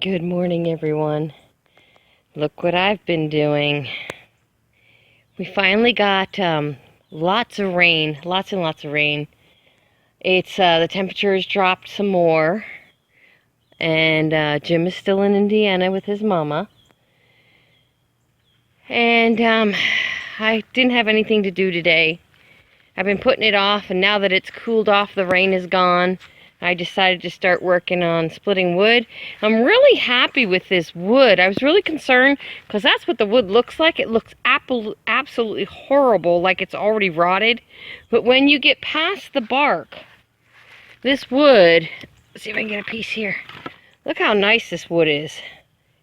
Good morning, everyone. Look what I've been doing. We finally got lots of rain, lots and lots of rain. It's the temperature has dropped some more, and Jim is still in Indiana with his mama. And I didn't have anything to do today. I've been putting it off, and now that it's cooled off, the rain is gone. I decided to start working on splitting wood. I'm really happy with this wood. I was really concerned because that's what the wood looks like. It looks absolutely horrible, like it's already rotted. But when you get past the bark, this wood, let's see if I can get a piece here. Look how nice this wood is.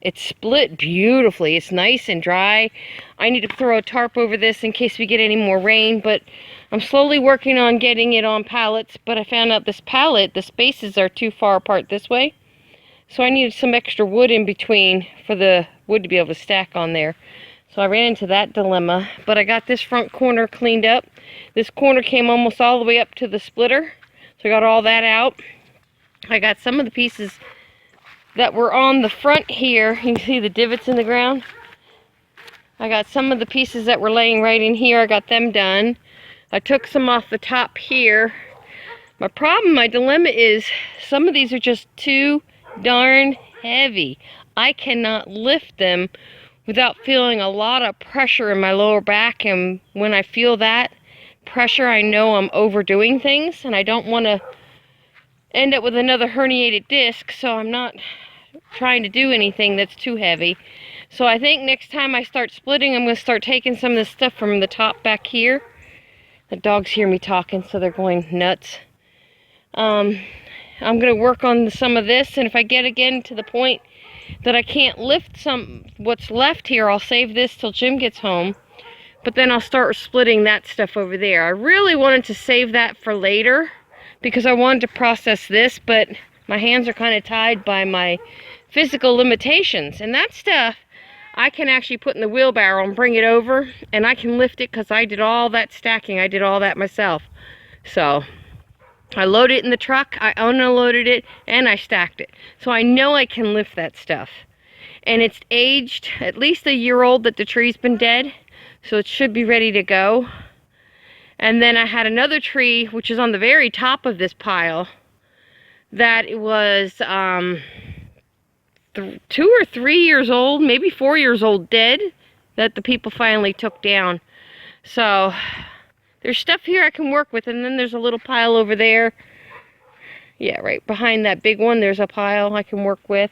It's split beautifully. It's nice and dry. I need to throw a tarp over this in case we get any more rain, but I'm slowly working on getting it on pallets, but I found out this pallet, the spaces are too far apart this way. So I needed some extra wood in between for the wood to be able to stack on there. So I ran into that dilemma, but I got this front corner cleaned up. This corner came almost all the way up to the splitter, so I got all that out. I got some of the pieces that were on the front here. You can see the divots in the ground. I got some of the pieces that were laying right in here. I got them done. I took some off the top here. My dilemma is some of these are just too darn heavy. I cannot lift them without feeling a lot of pressure in my lower back, and when I feel that pressure, I know I'm overdoing things, and I don't want to end up with another herniated disc, so I'm not trying to do anything that's too heavy. So I think next time I start splitting, I'm going to start taking some of this stuff from the top back here. The dogs hear me talking, so they're going nuts. I'm going to work on some of this, and if I get again to the point that I can't lift what's left here, I'll save this till Jim gets home. But then I'll start splitting that stuff over there. I really wanted to save that for later because I wanted to process this, but my hands are kind of tied by my physical limitations. And that stuff I can actually put in the wheelbarrow and bring it over, and I can lift it because I did all that stacking. I did all that myself. So I loaded it in the truck, I unloaded it, and I stacked it. So I know I can lift that stuff. And it's aged at least a year old that the tree's been dead, so it should be ready to go. And then I had another tree, which is on the very top of this pile, that it was 2 or 3 years old, maybe 4 years old, dead, that the people finally took down. So there's stuff here I can work with, and then there's a little pile over there. Yeah, right behind that big one, there's a pile I can work with.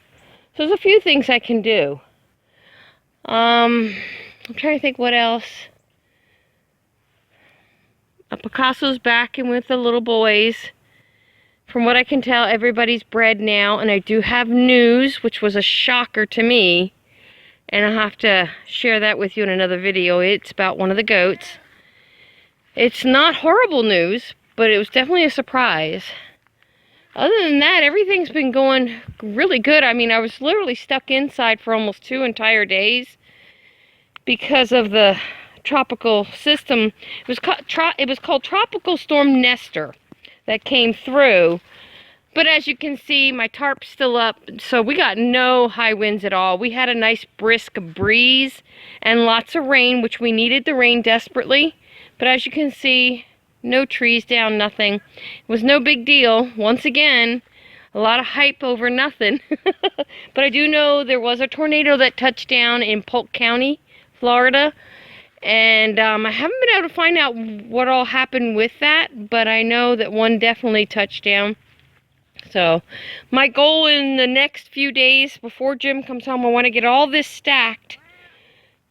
So there's a few things I can do. I'm trying to think what else. Picasso's back in with the little boys. From what I can tell, everybody's bred now, and I do have news, which was a shocker to me, and I'll have to share that with you in another video. It's about one of the goats. It's not horrible news, but it was definitely a surprise. Other than that, everything's been going really good. I mean, I was literally stuck inside for almost 2 entire days because of the tropical system. It was called Tropical Storm Nestor that came through. But as you can see, my tarp's still up, so we got no high winds at all. We had a nice brisk breeze and lots of rain, which we needed the rain desperately. But as you can see, no trees down, nothing. It was no big deal. Once again, a lot of hype over nothing. But I do know there was a tornado that touched down in Polk County, Florida. And I haven't been able to find out what all happened with that, but I know that one definitely touched down. So my goal in the next few days before Jim comes home, I want to get all this stacked,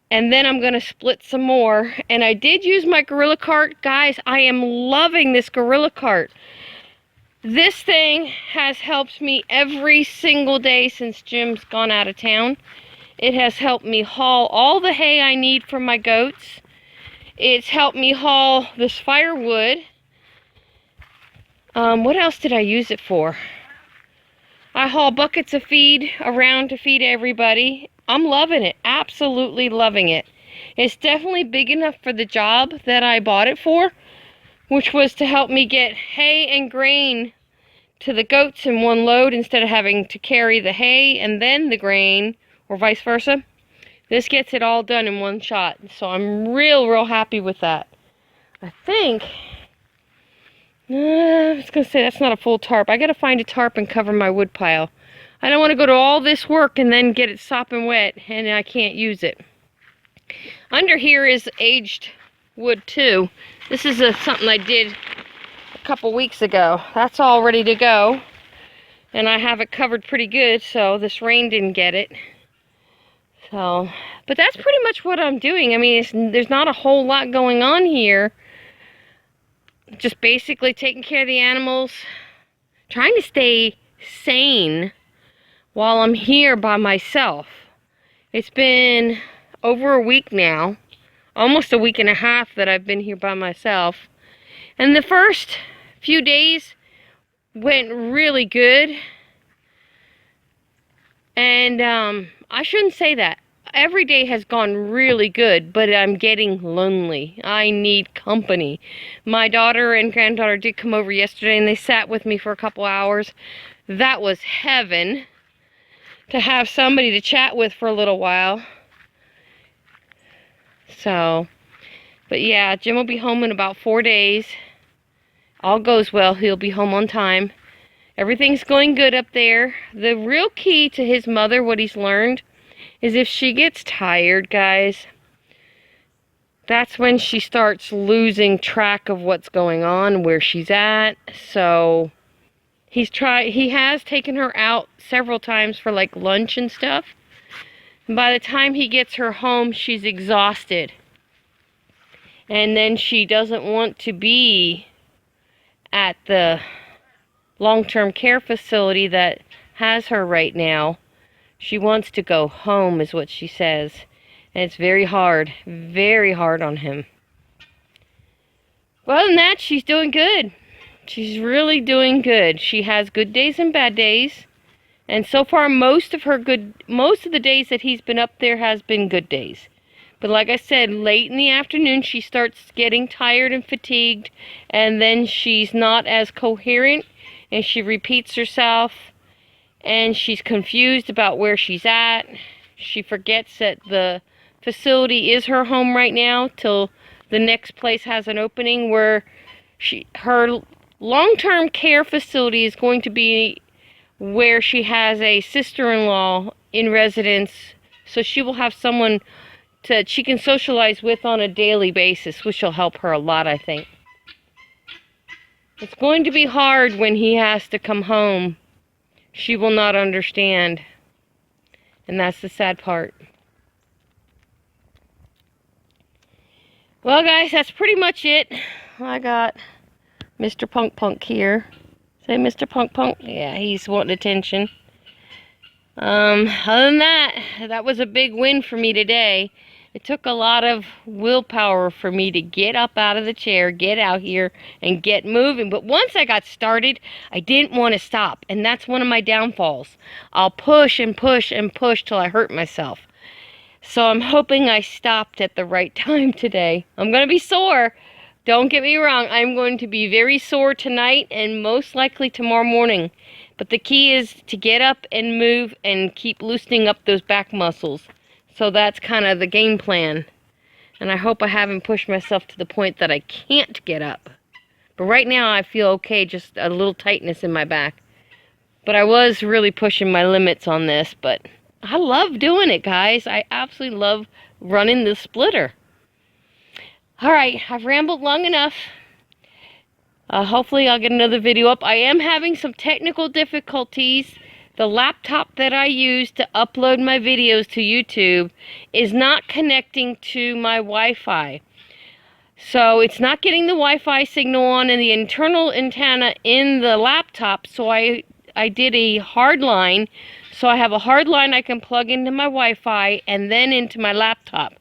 and then I'm going to split some more. And I did use my Gorilla Cart. Guys, I am loving this Gorilla Cart. This thing has helped me every single day since Jim's gone out of town. It has helped me haul all the hay I need for my goats. It's helped me haul this firewood. What else did I use it for? I haul buckets of feed around to feed everybody. I'm loving it. Absolutely loving it. It's definitely big enough for the job that I bought it for, which was to help me get hay and grain to the goats in one load instead of having to carry the hay and then the grain, or vice versa. This gets it all done in one shot. So I'm real happy with that. I think, I was going to say that's not a full tarp. I got to find a tarp and cover my wood pile. I don't want to go to all this work and then get it sopping wet and I can't use it. Under here is aged wood too. This is something I did a couple weeks ago. That's all ready to go. And I have it covered pretty good, so this rain didn't get it. So, but that's pretty much what I'm doing. I mean, there's not a whole lot going on here. Just basically taking care of the animals, trying to stay sane while I'm here by myself. It's been over a week now, almost a week and a half that I've been here by myself. And the first few days went really good. And I shouldn't say that. Every day has gone really good, but I'm getting lonely. I need company. My daughter and granddaughter did come over yesterday and they sat with me for a couple hours. That was heaven, to have somebody to chat with for a little while. So, but yeah, Jim will be home in about 4 days. All goes well, he'll be home on time. Everything's going good up there. The real key to his mother, what he's learned, is if she gets tired, guys, that's when she starts losing track of what's going on, where she's at. So he has taken her out several times for like lunch and stuff. And by the time he gets her home, she's exhausted. And then she doesn't want to be at the long-term care facility that has her right now. She wants to go home, is what she says. And it's very hard on him. Well, other than that, she's doing good. She's really doing good. She has good days and bad days. And so far, most of the days that he's been up there has been good days. But like I said, late in the afternoon, she starts getting tired and fatigued. And then she's not as coherent. And she repeats herself. And she's confused about where she's at. She forgets that the facility is her home right now till the next place has an opening, where her long-term care facility is going to be where she has a sister-in-law in residence, so she will have someone she can socialize with on a daily basis, which will help her a lot, I think. It's going to be hard when he has to come home. She will not understand. And that's the sad part. Well, guys, that's pretty much it. I got Mr. Punk Punk here. Say Mr. Punk Punk. Yeah, he's wanting attention. Other than that, that was a big win for me today. It took a lot of willpower for me to get up out of the chair, get out here, and get moving. But once I got started, I didn't want to stop. And that's one of my downfalls. I'll push and push and push till I hurt myself. So I'm hoping I stopped at the right time today. I'm going to be sore. Don't get me wrong. I'm going to be very sore tonight and most likely tomorrow morning. But the key is to get up and move and keep loosening up those back muscles. So that's kind of the game plan. And I hope I haven't pushed myself to the point that I can't get up. But right now I feel okay, just a little tightness in my back. But I was really pushing my limits on this. But I love doing it, guys. I absolutely love running the splitter. Alright, I've rambled long enough. Hopefully I'll get another video up. I am having some technical difficulties. The laptop that I use to upload my videos to YouTube is not connecting to my Wi-Fi. So it's not getting the Wi-Fi signal on in the internal antenna in the laptop. So I did a hard line. So I have a hard line I can plug into my Wi-Fi and then into my laptop.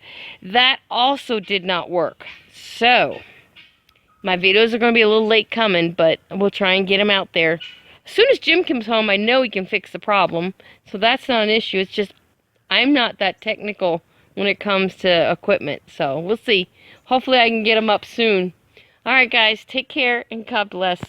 That also did not work. So my videos are going to be a little late coming, but we'll try and get them out there. As soon as Jim comes home, I know he can fix the problem. So that's not an issue. It's just I'm not that technical when it comes to equipment. So we'll see. Hopefully I can get them up soon. Alright guys, take care and God bless.